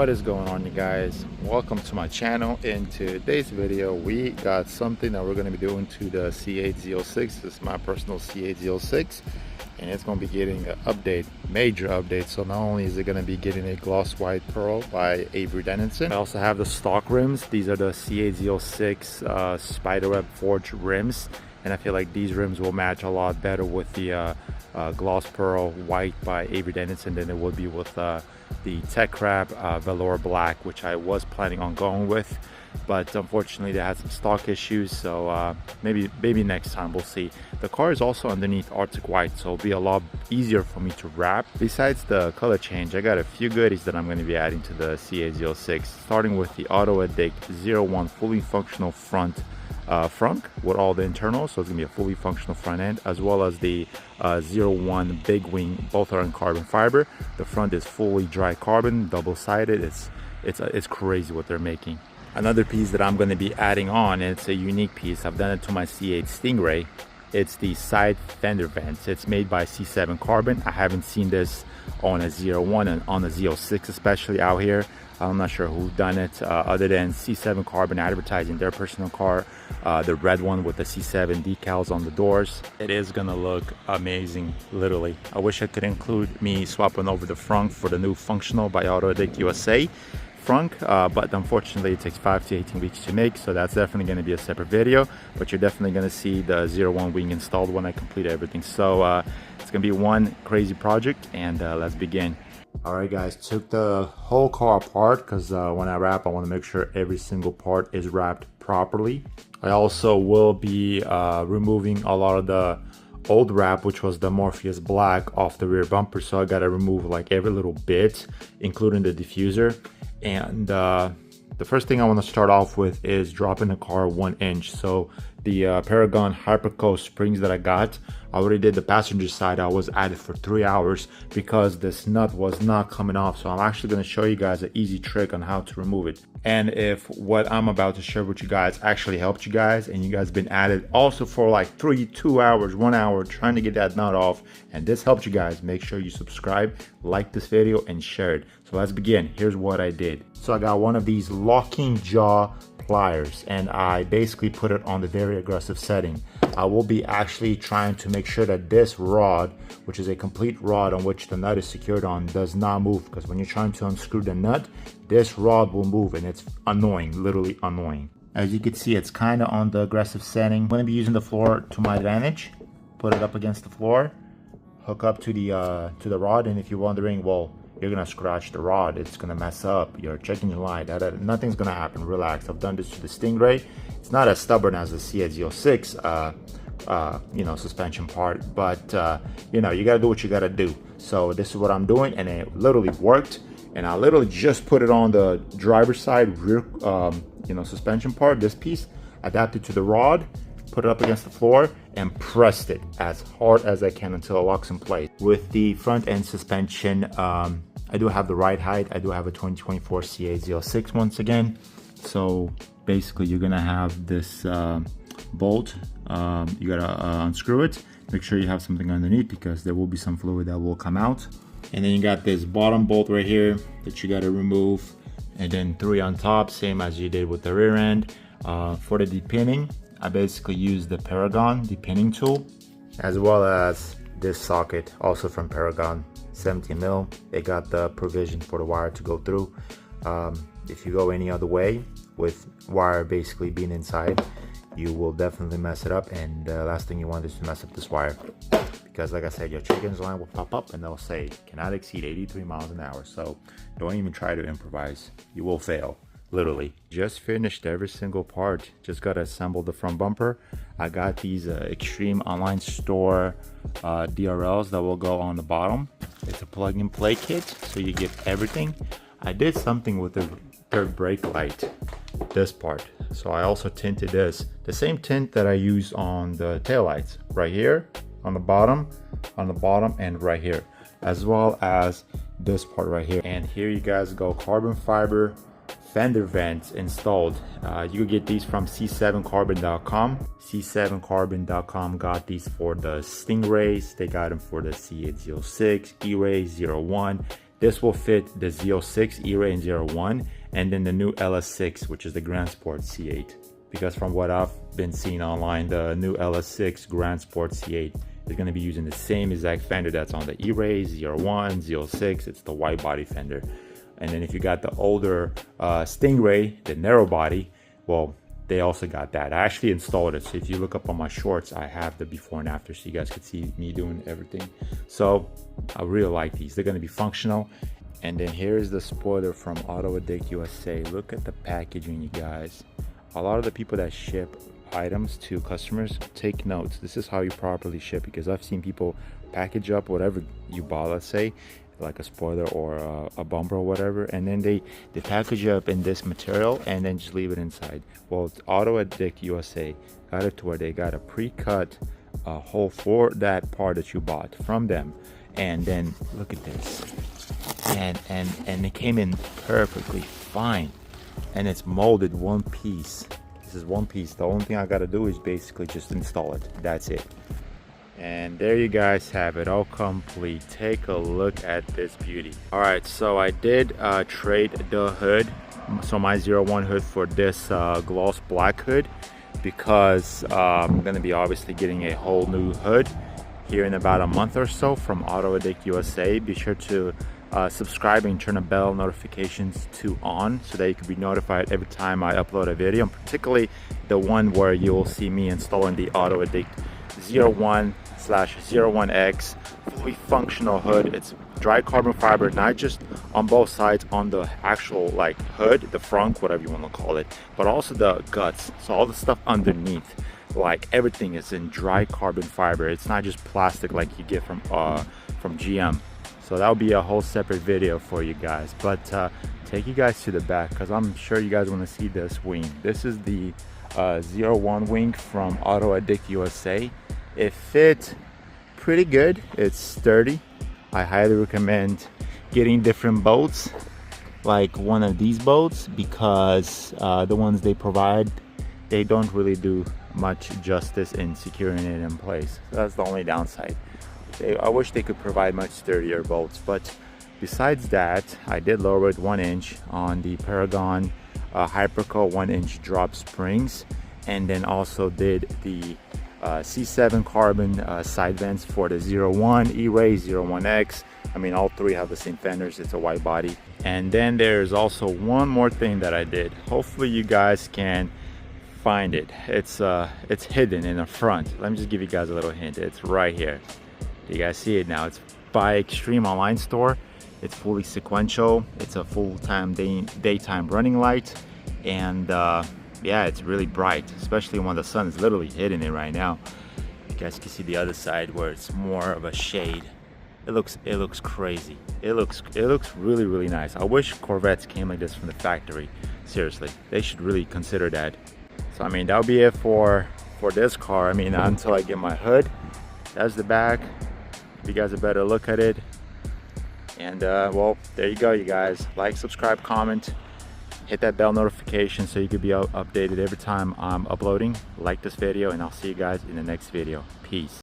What is going on, you guys? Welcome to my channel. In today's video we got something that we're going to be doing to the C8 Z06. This is my personal C8 Z06 and it's going to be getting an update, major update. So not only is it going to be getting a gloss white pearl by ARay Dennison, I also have the stock rims. These are the C8 Z06 spiderweb forged rims, and I feel like these rims will match a lot better with the gloss pearl white by ARay Dennison than it would be with the Tech Wrap velour black, which I was planning on going with, but unfortunately they had some stock issues. So maybe next time, we'll see. The car is also underneath Arctic white, so it'll be a lot easier for me to wrap. Besides the color change, I got a few goodies that I'm going to be adding to the C8 Z06, starting with the AutoAddictUSA fully functional front frunk with all the internals, so it's gonna be a fully functional front end, as well as the 01 big wing. Both are in carbon fiber. The front is fully dry carbon, double-sided. It's crazy what they're making. Another piece that I'm going to be adding on, and it's a unique piece, I've done it to my C8 Stingray. It's the side fender vents. It's made by C7 Carbon. I haven't seen this on a 01 and on a Z06 especially out here. I'm not sure who's done it other than C7 Carbon advertising their personal car, the red one with the C7 decals on the doors. It is gonna look amazing, literally. I wish I could include me swapping over the frunk for the new functional by AutoAddictUSA frunk, but unfortunately it takes 5 to 18 weeks to make, so that's definitely going to be a separate video. But you're definitely going to see the 01 wing installed when I complete everything. So it's going to be one crazy project, and let's begin. Alright guys, took the whole car apart because when I wrap, I want to make sure every single part is wrapped properly. I also will be removing a lot of the old wrap, which was the Morpheus black, off the rear bumper, so I got to remove like every little bit, including the diffuser. And the first thing I want to start off with is dropping the car 1 inch. So the Paragon Hyperco springs that I got, I already did the passenger side. I was at it for 3 hours because this nut was not coming off. So I'm actually going to show you guys an easy trick on how to remove it. And if what I'm about to share with you guys actually helped you guys, and you guys been at it also for like 2 hours, 1 hour trying to get that nut off, and this helped you guys, make sure you subscribe, like this video, and share it. So let's begin. Here's what I did. So I got one of these locking jaw pliers, and I basically put it on the very aggressive setting. I will be actually trying to make sure that this rod, which is a complete rod on which the nut is secured on, does not move, because when you're trying to unscrew the nut, this rod will move, and it's annoying, literally annoying. As you can see, it's kind of on the aggressive setting. I'm going to be using the floor to my advantage. Put it up against the floor, hook up to the rod, and if you're wondering, well, you're gonna scratch the rod, it's gonna mess up, you're checking your line, nothing's gonna happen, relax. I've done this to the Stingray. It's not as stubborn as the C8 Z06 you know, suspension part, but you know, you gotta do what you gotta do. So this is what I'm doing, and it literally worked. And I literally just put it on the driver's side rear you know, suspension part, this piece, adapted to the rod, put it up against the floor, and pressed it as hard as I can until it locks in place. With the front end suspension, I do have the ride height. I do have a 2024 C8 Z06 once again. So basically you're gonna have this bolt. You gotta unscrew it. Make sure you have something underneath, because there will be some fluid that will come out. And then you got this bottom bolt right here that you gotta remove. And then 3 on top, same as you did with the rear end. For the depinning, I basically use the Paragon depinning tool, as well as this socket, also from Paragon, 17 mil. They got the provision for the wire to go through. If you go any other way with wire basically being inside, you will definitely mess it up, and the last thing you want is to mess up this wire, because like I said, your checker's line will pop up and they'll say cannot exceed 83 miles an hour. So don't even try to improvise, you will fail. Literally just finished every single part, just got to assemble the front bumper. I got these Extreme online store DRLs that will go on the bottom. It's a plug and play kit, so you get everything. I did something with the third brake light, this part, so I also tinted this, the same tint that I use on the taillights, right here on the bottom, and right here, as well as this part right here. And here you guys go, carbon fiber fender vents installed. You can get these from c7carbon.com. c7carbon.com got these for the Stingrays. They got them for the C8 Z06, ERay 01. This will fit the Z06, ERay, and Z01, and then the new LS6, which is the Grand Sport C8. Because from what I've been seeing online, the new LS6 Grand Sport C8 is going to be using the same exact fender that's on the ERay, Z01, Z06. It's the wide body fender. And then if you got the older Stingray, the narrow body, well, they also got that. I actually installed it, so if you look up on my shorts, I have the before and after, so you guys could see me doing everything. So I really like these. They're going to be functional. And then here's the spoiler from AutoAddictUSA. Look at the packaging, you guys. A lot of the people that ship items to customers, take notes. This is how you properly ship, because I've seen people package up whatever you bought, let's say like a spoiler or a bumper or whatever, and then they package it up in this material and then just leave it inside. Well, AutoAddictUSA got it to where they got a pre-cut hole for that part that you bought from them, and then look at this, and it came in perfectly fine, and it's molded one piece. This is one piece. The only thing I gotta do is basically just install it. That's it. And there you guys have it, all complete. Take a look at this beauty. All right, so I did trade the hood, so my 01 hood, for this gloss black hood, because I'm gonna be obviously getting a whole new hood here in about a month or so from AutoAddictUSA. Be sure to subscribe and turn the bell notifications to on, so that you can be notified every time I upload a video, and particularly the one where you'll see me installing the AutoAddict 01/01X fully functional hood. It's dry carbon fiber, not just on both sides on the actual like hood, the front, whatever you want to call it, but also the guts. So all the stuff underneath, like everything is in dry carbon fiber. It's not just plastic like you get from GM. So that'll be a whole separate video for you guys, but take you guys to the back, because I'm sure you guys want to see this wing. This is the 01 wing from AutoAddictUSA. It fit pretty good. It's sturdy. I highly recommend getting different boats, like one of these boats, because the ones they provide, they don't really do much justice in securing it in place. So that's the only downside. I wish they could provide much sturdier bolts, but besides that, I did lower it 1 inch on the Paragon Hyperco 1-inch drop springs, and then also did the C7 carbon side vents for the 01, ERay, 01X. I mean, all three have the same fenders. It's a wide body. And then there's also one more thing that I did. Hopefully you guys can find it. It's hidden in the front. Let me just give you guys a little hint. It's right here. You guys see it now. It's by Extreme online store. It's fully sequential. It's a full-time daytime running light, and yeah, it's really bright, especially when the sun is literally hitting it right now. You guys can see the other side where it's more of a shade. It looks crazy. It looks really, really nice. I wish Corvettes came like this from the factory. Seriously, they should really consider that. So I mean, that'll be it for this car. I mean, until I get my hood. That's the back. You guys a better look at it. And well, there you go, you guys. Like, subscribe, comment, hit that bell notification so you can be updated every time I'm uploading. Like this video, and I'll see you guys in the next video. Peace.